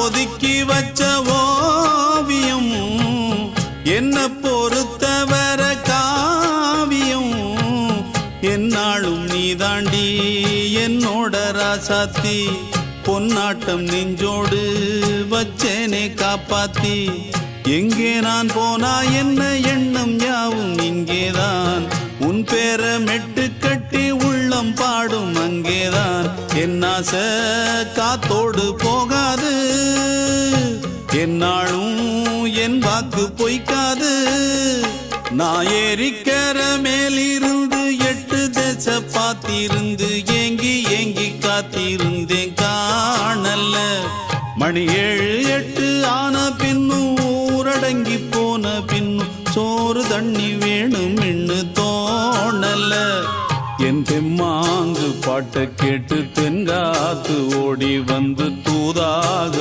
ஒதுக்கி வச்ச ஓவியம் என்ன பொறுத்தவர காவியம் என்னாலும் நீதாண்டி என்னோட ராசாத்தி பொன்னாட்டம் நெஞ்சோடு வச்சேனே காப்பாத்தி எங்கே நான் போனா என்ன எண்ணம் யாவும் இங்கேதான் உன் பேர மெட்டு கட்டி உள்ளம் பாடும் அங்கேதான் என் ஆசை காத்தோடு போகாது என்னாலும் என் வாக்கு பொய்க்காது நான் ஏறிக்கர மேலிருந்து 8 தேச பார்த்திருந்து ஏங்கி ஏங்கி காத்திருந்தேன் காணல்ல மணி 7 8 ஆன பின்னும் ஊரடங்கி போன பின்னும் சோறு தண்ணி வேணும் என்று தோணல என் தெம்மாங்கு பாட்டை கேட்டு தென்காத்து ஓடி வந்து தூதாக